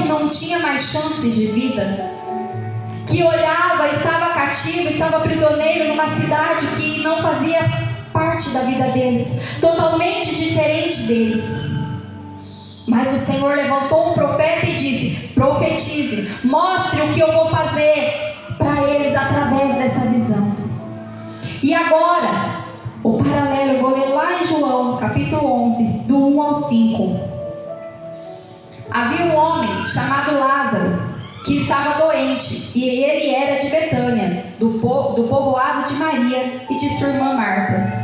que não tinha mais chances de vida, que olhava, estava cativo, estava prisioneiro numa cidade que não fazia parte da vida deles, totalmente diferente deles. Mas o Senhor levantou um profeta e disse: profetize, mostre o que eu vou fazer para eles através dessa visão. E agora, o paralelo, eu vou ler lá em João, capítulo 11, do 1 ao 5. Havia um homem chamado Lázaro, que estava doente, e ele era de Betânia, do povoado de Maria e de sua irmã Marta.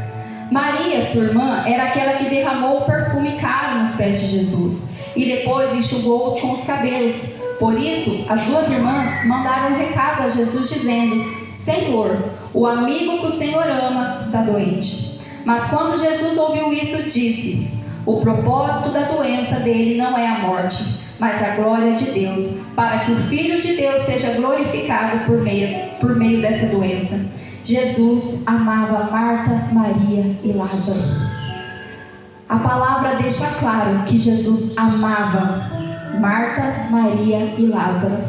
Maria, sua irmã, era aquela que derramou o perfume caro nos pés de Jesus e depois enxugou-os com os cabelos. Por isso, as duas irmãs mandaram um recado a Jesus dizendo: Senhor, o amigo que o Senhor ama está doente. Mas quando Jesus ouviu isso, disse: o propósito da doença dele não é a morte, mas a glória de Deus, para que o Filho de Deus seja glorificado por meio dessa doença. Jesus amava Marta, Maria e Lázaro. A palavra deixa claro que Jesus amava Marta, Maria e Lázaro.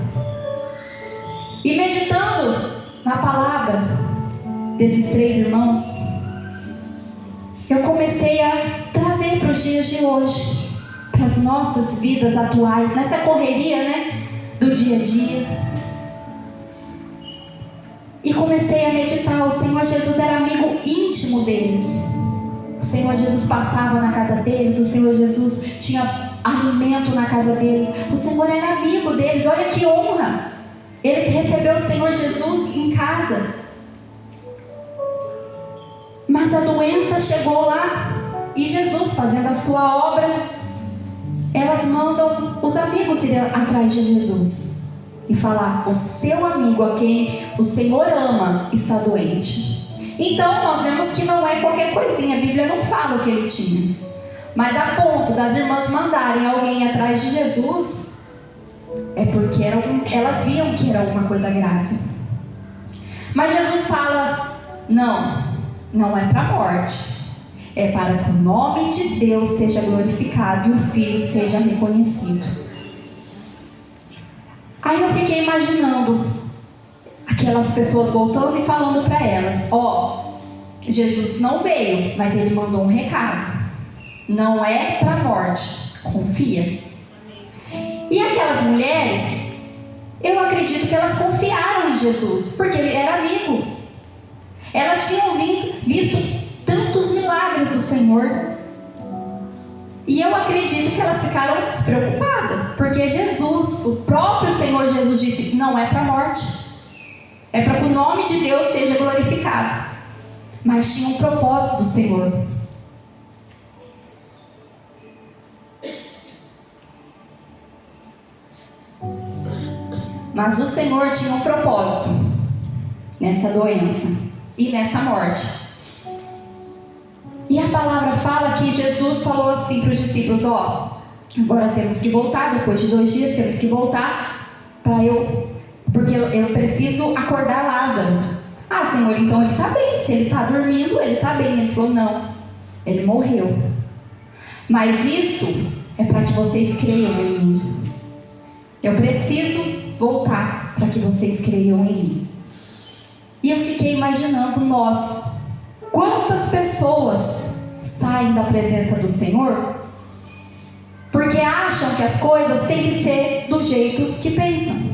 E meditando na palavra desses três irmãos, eu comecei a trazer para os dias de hoje, para as nossas vidas atuais, nessa correria, do dia a dia. E comecei a meditar. O Senhor Jesus era amigo íntimo deles. O Senhor Jesus passava na casa deles. O Senhor Jesus tinha alimento na casa deles. O Senhor era amigo deles. Olha que honra! Ele recebeu o Senhor Jesus em casa. Mas a doença chegou lá. E Jesus, fazendo a sua obra, elas mandam os amigos ir atrás de Jesus e falar: o seu amigo, a quem o Senhor ama, está doente. Então nós vemos que não é qualquer coisinha. A Bíblia não fala o que ele tinha, mas a ponto das irmãs mandarem alguém atrás de Jesus, é porque elas viam que era alguma coisa grave. Mas Jesus fala: não é para a morte, é para que o nome de Deus seja glorificado e o Filho seja reconhecido. Aí eu fiquei imaginando aquelas pessoas voltando e falando para elas: Jesus não veio, mas ele mandou um recado. Não é para a morte, confia. E aquelas mulheres, eu acredito que elas confiaram em Jesus, porque ele era amigo. Elas tinham visto tantos milagres do Senhor. E eu acredito que elas ficaram despreocupadas, porque Jesus, o próprio Senhor Jesus, disse: não é para a morte, é para que o nome de Deus seja glorificado. Mas tinha um propósito do Senhor. Mas o Senhor tinha um propósito nessa doença e nessa morte. E a palavra fala que Jesus falou assim para os discípulos: agora temos que voltar, depois de 2 dias temos que voltar, porque eu preciso acordar Lázaro. Senhor, então ele está bem, se ele está dormindo, ele está bem. Ele falou: não, ele morreu. Mas isso é para que vocês creiam em mim. Eu preciso voltar para que vocês creiam em mim. E eu fiquei imaginando quantas pessoas saem da presença do Senhor porque acham que as coisas têm que ser do jeito que pensam.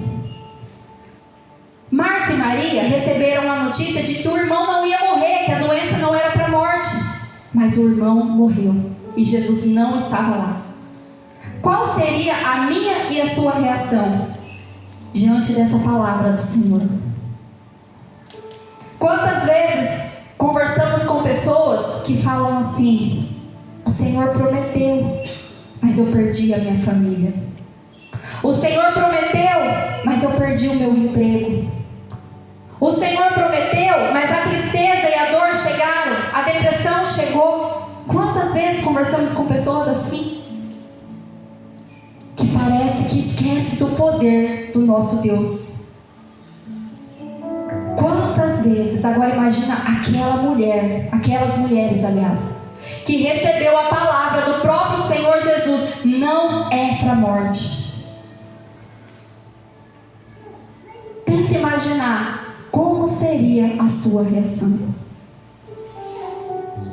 Marta e Maria receberam a notícia de que o irmão não ia morrer, que a doença não era para a morte, mas o irmão morreu e Jesus não estava lá. Qual seria a minha e a sua reação diante dessa palavra do Senhor? Quantas vezes conversamos com pessoas que falam assim: o Senhor prometeu, mas eu perdi a minha família. O Senhor prometeu, mas eu perdi o meu emprego. O Senhor prometeu, mas a tristeza e a dor chegaram, a depressão chegou. Quantas vezes conversamos com pessoas assim, que parece que esquece do poder do nosso Deus? Quantas vezes? Agora imagina aquelas mulheres, aliás, que recebeu a palavra do próprio Senhor Jesus: não é para a morte. imaginar como seria a sua reação.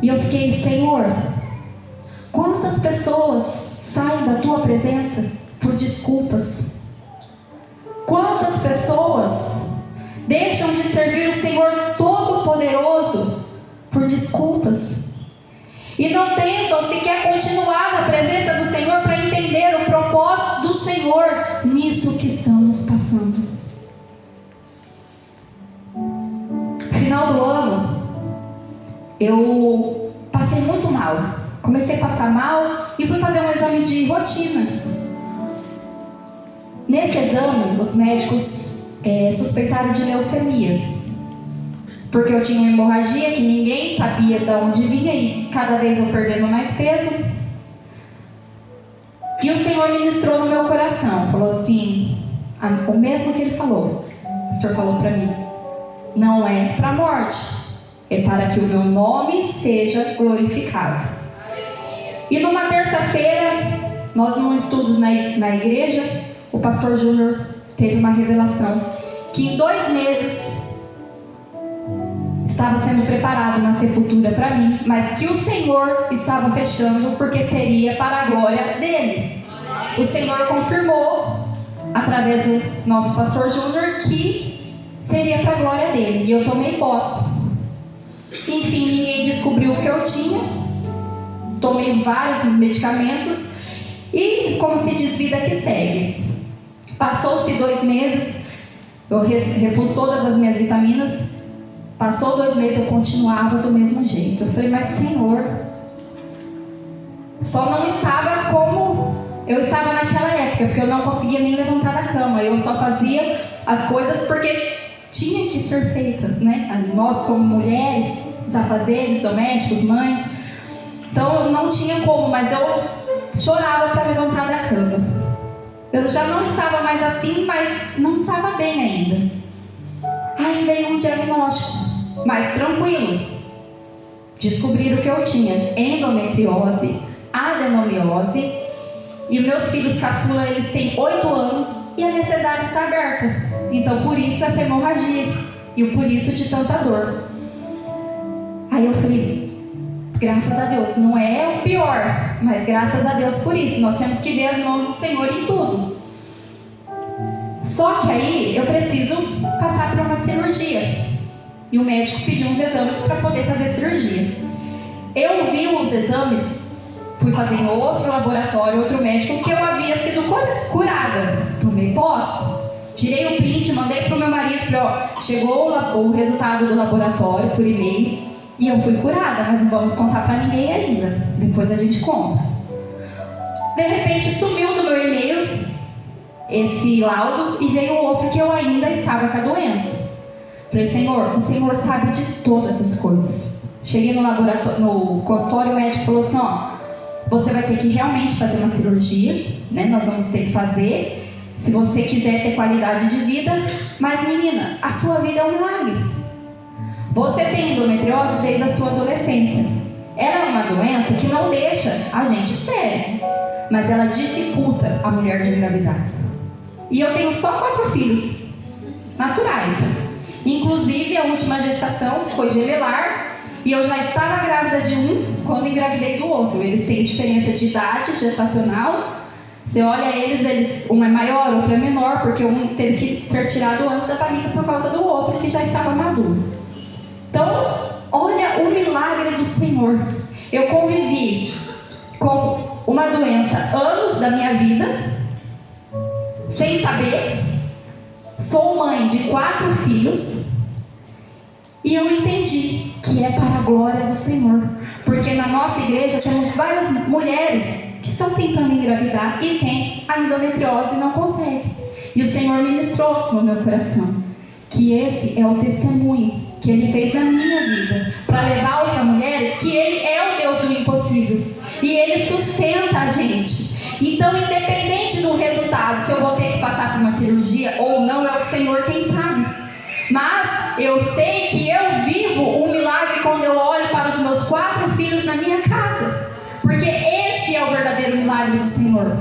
E eu fiquei: Senhor, quantas pessoas saem da tua presença por desculpas? Quantas pessoas deixam de servir o Senhor Todo-Poderoso por desculpas? E não tentam sequer continuar na presença do Senhor para entender o propósito do Senhor nisso que estamos passando. No final do ano, eu passei muito mal. Comecei a passar mal e fui fazer um exame de rotina. Nesse exame, os médicos suspeitaram de leucemia, porque eu tinha uma hemorragia que ninguém sabia de onde vinha e cada vez eu perdendo mais peso. E o Senhor ministrou no meu coração, falou assim, o mesmo que Ele falou. O Senhor falou para mim: não é para a morte, é para que o meu nome seja glorificado. E numa terça-feira, nós num estudos na igreja, o pastor Júnior teve uma revelação que em 2 meses estava sendo preparado uma sepultura para mim, mas que o Senhor estava fechando porque seria para a glória dele. O Senhor confirmou através do nosso pastor Júnior que seria para a glória dele, e eu tomei posse. Enfim, ninguém descobriu o que eu tinha. Tomei vários medicamentos e, como se diz, vida que segue. Passou-se 2 meses, eu repus todas as minhas vitaminas. Passou 2 meses, eu continuava do mesmo jeito. Eu falei: mas Senhor, só não estava como eu estava naquela época, porque eu não conseguia nem levantar da cama. Eu só fazia as coisas porque tinha que ser feitas, né? Nós como mulheres, os afazeres domésticos, mães. Então eu não tinha como, mas eu chorava para levantar da cama. Eu já não estava mais assim, mas não estava bem ainda. Aí veio um diagnóstico mais tranquilo. Descobriram que eu tinha endometriose, adenomiose, e os meus filhos caçula, eles têm 8 anos e a minha cesárea está aberta. Então por isso essa hemorragia e por isso de tanta dor. Aí eu falei: graças a Deus, não é o pior, mas graças a Deus por isso. Nós temos que ver as mãos do Senhor em tudo. Só que aí eu preciso passar por uma cirurgia. E o médico pediu uns exames para poder fazer a cirurgia. Eu vi os exames, fui fazer em outro laboratório, outro médico, que eu havia sido curada. Tomei posse, tirei o print, mandei para o meu marido, falei: ó, chegou o resultado do laboratório por e-mail e eu fui curada, mas não vamos contar para ninguém ainda. Depois a gente conta. De repente sumiu do meu e-mail esse laudo e veio outro que eu ainda estava com a doença. Falei: Senhor, o Senhor sabe de todas as coisas. Cheguei no laboratório, no consultório, o médico falou assim: ó, você vai ter que realmente fazer uma cirurgia, né? Nós vamos ter que fazer, se você quiser ter qualidade de vida. Mas menina, a sua vida é um milagre. Você tem endometriose desde a sua adolescência. Ela é uma doença que não deixa a gente estéril, mas ela dificulta a mulher de engravidar. E eu tenho só 4 filhos naturais. Inclusive a última gestação foi gemelar e eu já estava grávida de um quando engravidei do outro. Eles têm diferença de idade gestacional. Você olha eles, um é maior, outro é menor, porque um teve que ser tirado antes da barriga por causa do outro que já estava maduro. Então, olha o milagre do Senhor. Eu convivi com uma doença anos da minha vida, sem saber. Sou mãe de 4 filhos e eu entendi que é para a glória do Senhor, porque na nossa igreja temos várias mulheres que estão tentando engravidar e têm a endometriose e não conseguem. E o Senhor ministrou no meu coração que esse é o testemunho que Ele fez na minha vida, para levar para mulheres que Ele é o Deus do impossível e Ele sustenta a gente. Então, independente do resultado, se eu vou ter que passar por uma cirurgia ou não, é o Senhor quem sabe. Mas eu sei que eu vivo um milagre quando eu olho para os meus 4 filhos na minha casa, porque esse é o verdadeiro milagre do Senhor.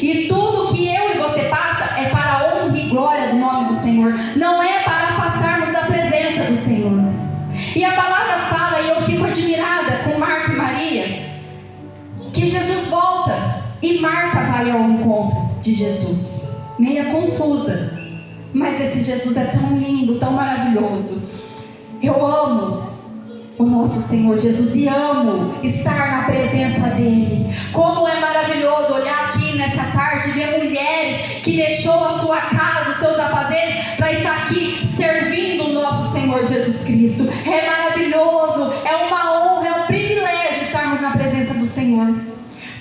E tudo que eu e você passa é para a honra e glória do nome do Senhor. Não é de Jesus, meia confusa, mas esse Jesus é tão lindo, tão maravilhoso. Eu amo o nosso Senhor Jesus e amo estar na presença dele. Como é maravilhoso olhar aqui nessa tarde e ver mulheres que deixou a sua casa, os seus afazeres, para estar aqui servindo o nosso Senhor Jesus Cristo. É maravilhoso, é uma honra, é um privilégio estarmos na presença do Senhor.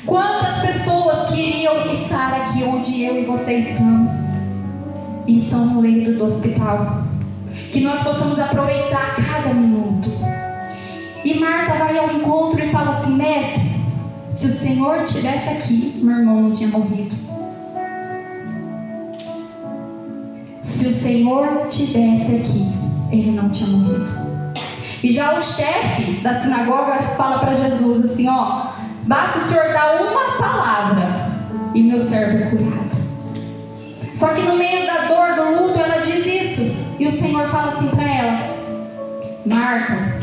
Quantas pessoas queriam estar aqui onde eu e você estamos e estão no leito do hospital? Que nós possamos aproveitar cada minuto. E Marta vai ao encontro e fala assim: mestre, se o Senhor estivesse aqui, meu irmão não tinha morrido. Se o Senhor estivesse aqui, ele não tinha morrido. E já o chefe da sinagoga fala para Jesus assim: ó, basta o Senhor dar uma palavra e meu servo é curado. Só que no meio da dor, do luto, ela diz isso. E o Senhor fala assim para ela: Marta,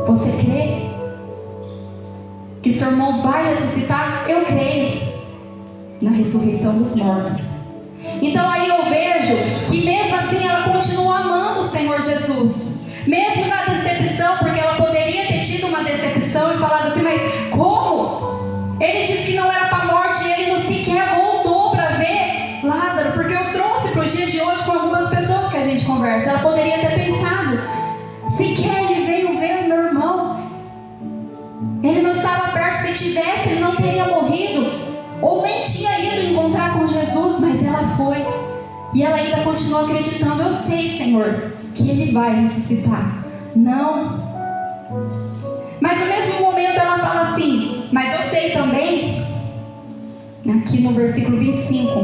você crê que seu irmão vai ressuscitar? Eu creio na ressurreição dos mortos. Então aí eu vejo que mesmo assim ela continua amando o Senhor Jesus, mesmo na decepção, porque ela poderia ter tido uma decepção e falado assim: mas como? Ele disse que não era para a morte e ele não sequer voltou para ver Lázaro. Porque eu trouxe para o dia de hoje com algumas pessoas que a gente conversa. Ela poderia ter pensado: sequer ele veio ver o meu irmão, ele não estava perto. Se tivesse, ele não teria morrido, ou nem tinha ido encontrar com Jesus. Mas ela foi, e ela ainda continua acreditando: eu sei, Senhor, que ele vai ressuscitar. Não. Mas no mesmo momento ela fala assim: mas eu sei também, aqui no versículo 25,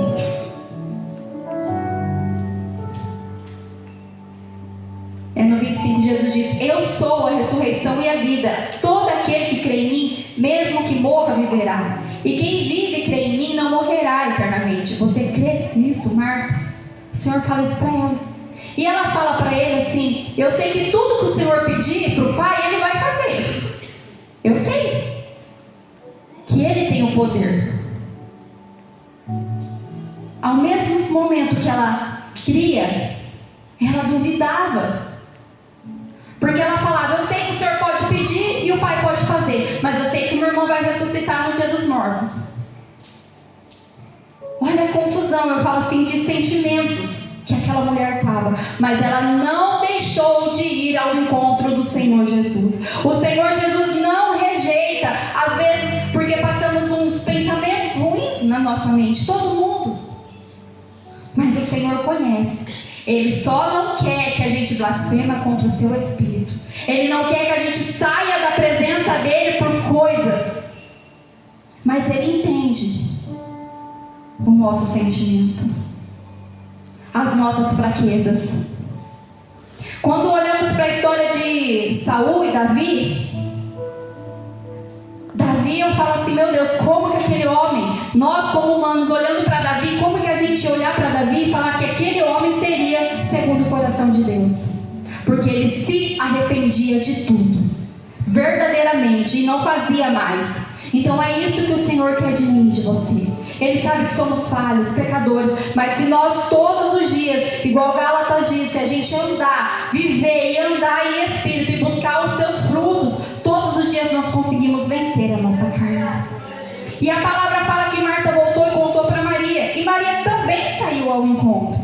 no 25, Jesus diz: eu sou a ressurreição e a vida. Todo aquele que crê em mim, mesmo que morra, viverá. E quem vive e crê em mim não morrerá eternamente. Você crê nisso, Marta? O Senhor fala isso para ela. E ela fala para ele assim: eu sei que tudo que o Senhor pedir para o Pai, ele vai fazer. Eu sei que ele tem o poder. Ao mesmo momento que ela cria, ela duvidava. Porque ela falava: eu sei que o Senhor pode pedir e o Pai pode fazer, mas eu sei que o meu irmão vai ressuscitar no dia dos mortos. Olha a confusão, eu falo assim, de sentimentos que aquela mulher estava. Mas ela não deixou de ir ao encontro do Senhor Jesus. O Senhor Jesus não rejeita, às vezes porque passamos uns pensamentos ruins na nossa mente, todo mundo. Mas o Senhor conhece. Ele só não quer que a gente blasfema contra o seu Espírito. Ele não quer que a gente saia da presença dele por coisas. Mas ele entende o nosso sentimento, as nossas fraquezas. Quando olhamos para a história de Saul e Davi, eu falo assim: meu Deus, como que aquele homem, nós como humanos olhando para Davi, como que a gente olhar para Davi e falar que aquele homem seria segundo o coração de Deus? Porque ele se arrependia de tudo, verdadeiramente, e não fazia mais. Então é isso que o Senhor quer de mim e de você. Ele sabe que somos falhos, pecadores, mas se nós todos os dias, igual Gálatas diz, se a gente andar, viver e andar em espírito e buscar os seus frutos, todos os dias nós conseguimos vencer a nossa carne. E a palavra fala que Marta voltou e contou para Maria, e Maria também saiu ao encontro.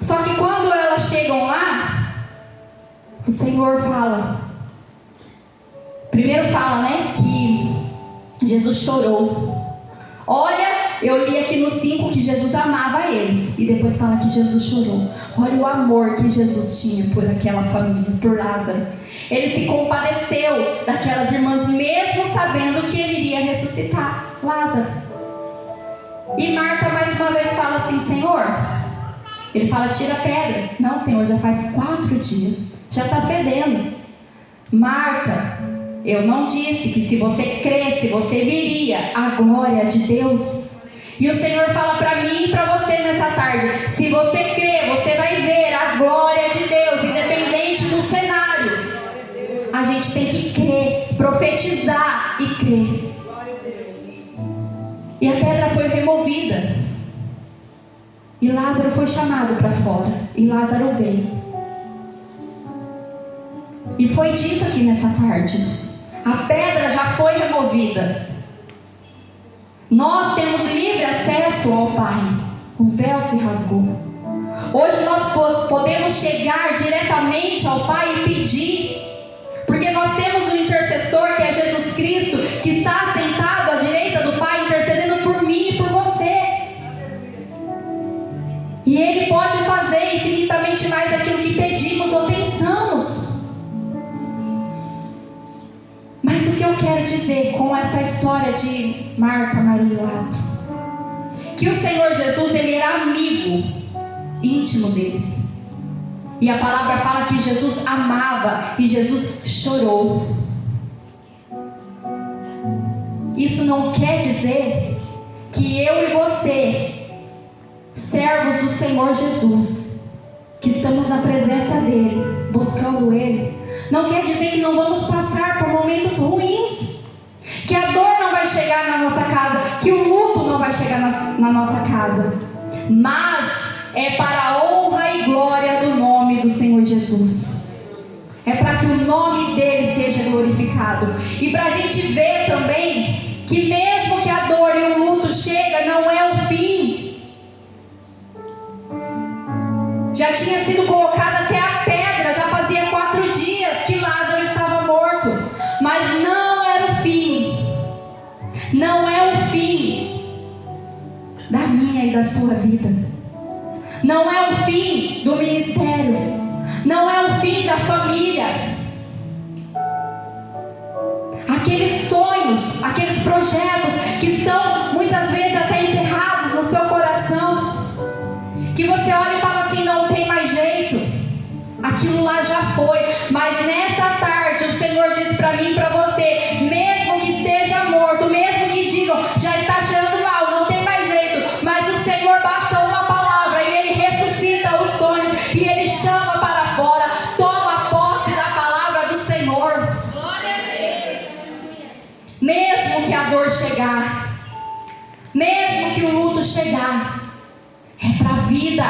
Só que quando elas chegam lá, o Senhor fala, primeiro fala, que Jesus chorou. Olha, eu li aqui no 5 que Jesus amava eles, e depois fala que Jesus chorou. Olha o amor que Jesus tinha por aquela família, por Lázaro. Ele se compadeceu daquelas irmãs, mesmo sabendo que ele iria ressuscitar Lázaro. E Marta mais uma vez fala assim: Senhor, ele fala: tira a pedra. Não, Senhor, já faz 4 dias, já está fedendo. Marta, eu não disse que se você cresce, você viria a glória de Deus? E o Senhor fala para mim e para você nessa tarde: se você crer, você vai ver a glória de Deus, independente do cenário. A gente tem que crer, profetizar e crer. E a pedra foi removida. E Lázaro foi chamado para fora. E Lázaro veio. E foi dito aqui nessa tarde: a pedra já foi removida. Nós temos livre acesso ao Pai. O véu se rasgou. Hoje nós podemos chegar diretamente ao Pai e pedir. Porque nós temos um intercessor, que é Jesus Cristo, que está sentado à direita do Pai, intercedendo por mim e por você. E Ele pode fazer infinitamente mais daquilo que pedimos ou pensamos. Mas o que eu quero dizer com essa história de Marta, Maria e Lázaro? Que o Senhor Jesus, Ele era amigo íntimo deles. E a palavra fala que Jesus amava e Jesus chorou. Isso não quer dizer que eu e você, servos do Senhor Jesus, que estamos na presença dEle, buscando Ele, não quer dizer que não vamos passar por momentos ruins, que a dor não vai chegar na nossa casa, que o luto não vai chegar na nossa casa, mas é para a honra e glória do nome do Senhor Jesus. É para que o nome dele seja glorificado. E para a gente ver também que mesmo que a dor e o luto chega, não é o fim. Já tinha sido colocada até a pedra, já fazia 4 dias que Lázaro estava morto. Mas não era o fim. Não é o fim da minha e da sua vida. Não é o fim do ministério. Não é o fim da família. Aqueles sonhos, aqueles projetos que estão muitas vezes até enterrados no seu coração, que você olha e fala assim: não tem mais jeito, aquilo lá já foi. Mas nessa tarde o Senhor diz para mim e para você: mesmo que esteja morto, mesmo que digam já está cheirando mal, não tem mais jeito, mas o Senhor basta uma palavra e Ele ressuscita os sonhos e Ele chama para fora. Toma posse da palavra do Senhor. Glória a Deus. Mesmo que a dor chegar, mesmo que o luto chegar, é para a vida,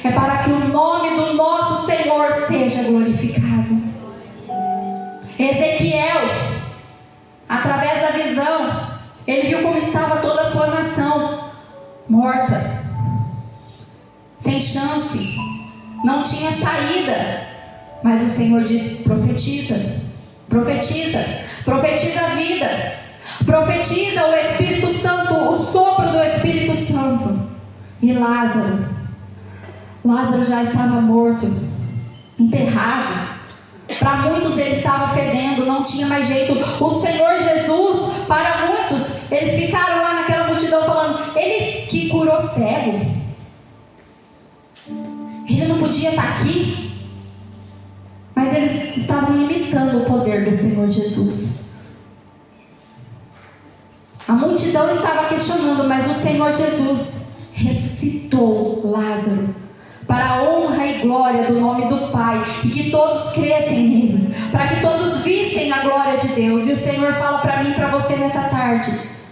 é para que o nome do nosso Senhor seja glorificado. Ezequiel, através da visão, ele viu como estava toda a sua nação morta, sem chance, não tinha saída. Mas o Senhor disse: profetiza, profetiza, profetiza a vida, profetiza o Espírito Santo, o sopro do Espírito Santo. E Lázaro já estava morto, enterrado. Para muitos ele estava fedendo, não tinha mais jeito. O Senhor Jesus, para muitos, eles ficaram lá naquela multidão falando: ele que curou cego, ele não podia estar aqui. Mas eles estavam limitando o poder do Senhor Jesus. A multidão estava questionando, mas o Senhor Jesus ressuscitou Lázaro para a honra e glória do nome do Pai, e que todos crescem nele, para que todos vissem a glória de Deus. E o Senhor fala para mim e para você nessa tarde: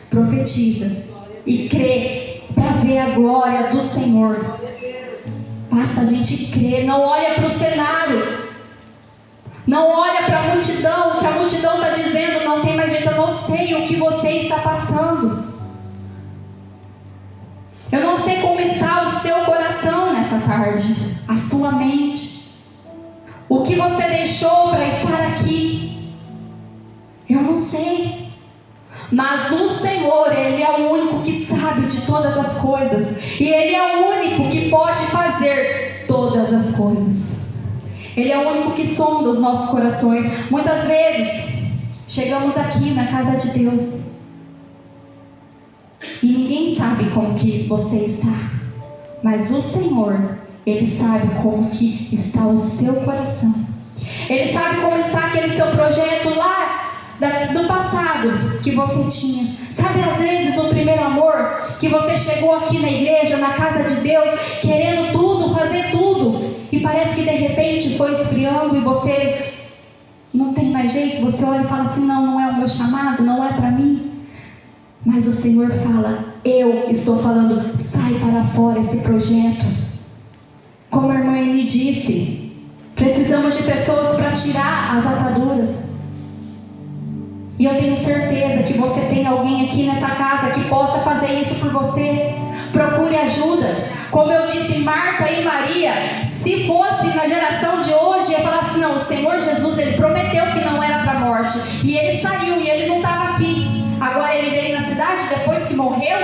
profetiza e crê para ver a glória do Senhor. Basta a gente crer. Não olha para o cenário, não olha para a multidão, o que a multidão está dizendo, não tem mais jeito. Eu não sei o que você está passando, eu não sei como está o seu coração nessa tarde, a sua mente, o que você deixou para estar aqui, eu não sei. Mas o Senhor, Ele é o único que sabe de todas as coisas, e Ele é o único que pode fazer todas as coisas. Ele é o único que sonda os nossos corações. Muitas vezes chegamos aqui na casa de Deus e ninguém sabe como que você está, mas o Senhor, Ele sabe como que está o seu coração. Ele sabe como está aquele seu projeto lá do passado que você tinha. Sabe, às vezes o primeiro amor, que você chegou aqui na igreja, na casa de Deus, querendo tudo, fazer tudo, e parece que de repente foi esfriando e você não tem mais jeito. Você olha e fala assim: não é o meu chamado, não é para mim. Mas o Senhor fala: eu estou falando, sai para fora esse projeto. Como a irmã me disse, precisamos de pessoas para tirar as ataduras. E eu tenho certeza que você tem alguém aqui nessa casa que possa fazer isso por você. Procure ajuda. Como eu disse, Marta e Maria, se fosse na geração de hoje, ia falar assim: não, o Senhor Jesus, ele prometeu que não era para a morte, e ele saiu, e ele não estava aqui. Agora ele veio na cidade depois que morreu.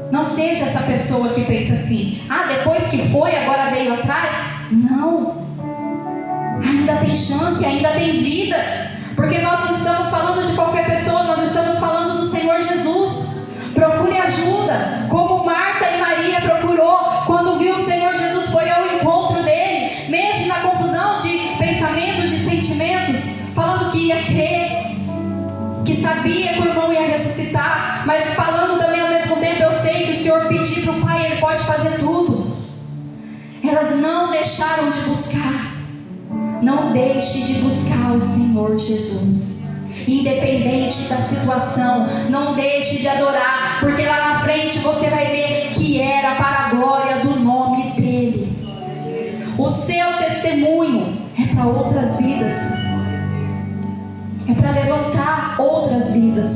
Não seja essa pessoa que pensa assim: ah, depois que foi, agora veio atrás. Não. Ainda tem chance, ainda tem vida. Porque nós não estamos falando de qualquer pessoa, nós estamos falando do Senhor Jesus. Procure ajuda, como Marta e Maria procurou. Quando viu o Senhor Jesus, foi ao encontro dele, mesmo na confusão de pensamentos, de sentimentos, falando que ia crer, que sabia que o irmão ia ressuscitar, mas falando também ao mesmo tempo: eu sei que o Senhor pedir para o Pai, Ele pode fazer tudo. Elas não deixaram de buscar. Não deixe de buscar o Senhor Jesus, independente da situação. Não deixe de adorar, porque lá na frente você vai ver que era para a glória do nome dEle. O seu testemunho é para outras vidas, é para levantar outras vidas.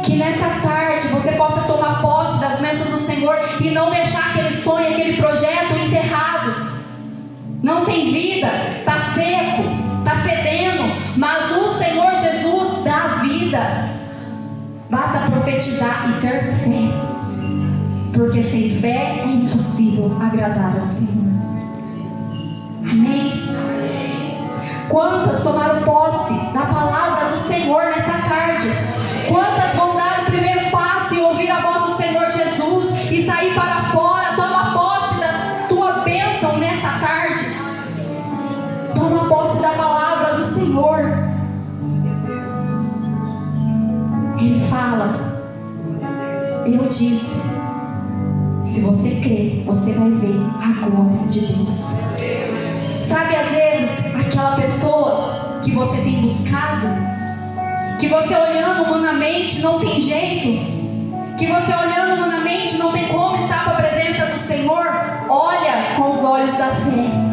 Que nessa tarde você possa tomar posse das bênçãos do Senhor e não deixar aquele sonho, aquele projeto enterrado. Não tem vida, está seco, está fedendo, mas o Senhor Jesus dá vida. Basta profetizar e ter fé, porque sem fé é impossível agradar ao Senhor. Amém? Quantas tomaram posse da palavra do Senhor nessa tarde? Quantas vão dar o primeiro passo e ouvir a voz do Senhor Jesus e sair para fora? Toma posse da tua bênção nessa tarde. Toma posse da palavra do Senhor. Ele fala: eu disse, se você crer, você vai ver a glória de Deus. Sabe, às vezes, aquela pessoa que você tem buscado, que você olhando humanamente não tem jeito, que você olhando humanamente não tem como estar com a presença do Senhor, olha com os olhos da fé.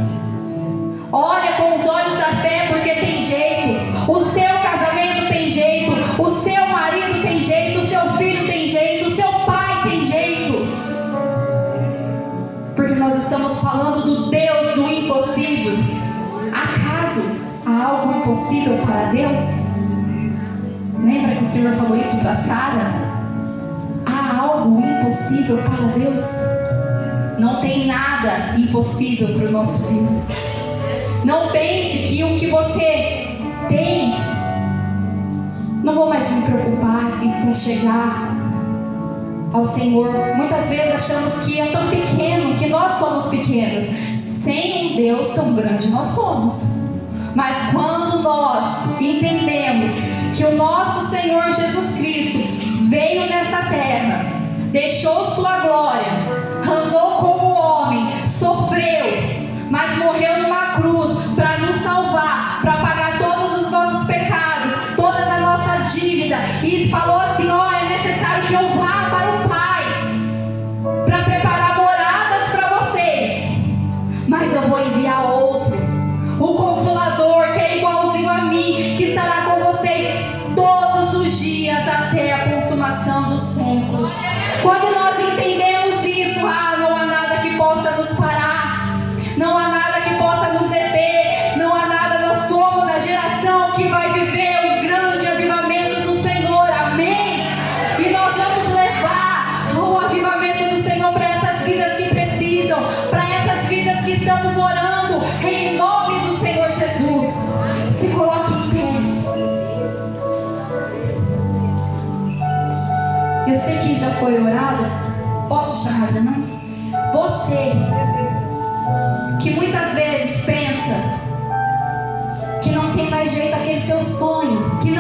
Olha com os olhos da fé, porque tem jeito. O seu casamento tem jeito, o seu marido tem jeito, o seu filho tem jeito, o seu pai tem jeito. Porque nós estamos falando do Deus do impossível. Acaso há algo impossível para Deus? Lembra que o Senhor falou isso para Sara? Há algo impossível para Deus? Não tem nada impossível para o nosso Deus. Não pense que o que você tem, não vou mais me preocupar, isso é chegar ao Senhor. Muitas vezes achamos que é tão pequeno, que nós somos pequenos. Sem um Deus tão grande nós somos. Mas quando nós entendemos que o nosso Senhor Jesus Cristo veio nessa terra, deixou sua glória, andou como homem, sofreu, mas morreu numa cruz para nos salvar, para pagar todos os nossos pecados, toda a nossa dívida, e falou assim: ó, é necessário que eu vá para o Pai, para preparar moradas para vocês, mas eu vou enviar outro, o Consolador, que é igualzinho a mim, que estará com vocês todos os dias até a consumação dos séculos. Quando nós entendemos isso, não há nada que possa nos parar, não há nada que possa nos deter, não há nada. Nós somos a geração que vai viver o grande avivamento do Senhor, amém? E nós vamos levar o avivamento do Senhor para essas vidas que precisam, para essas vidas que estamos orando, em nome do Senhor Jesus. Se coloque em pé. Eu sei que já foi orado. Posso chamar as irmãs? Você que muitas vezes pensa que não tem mais jeito aquele teu sonho, que não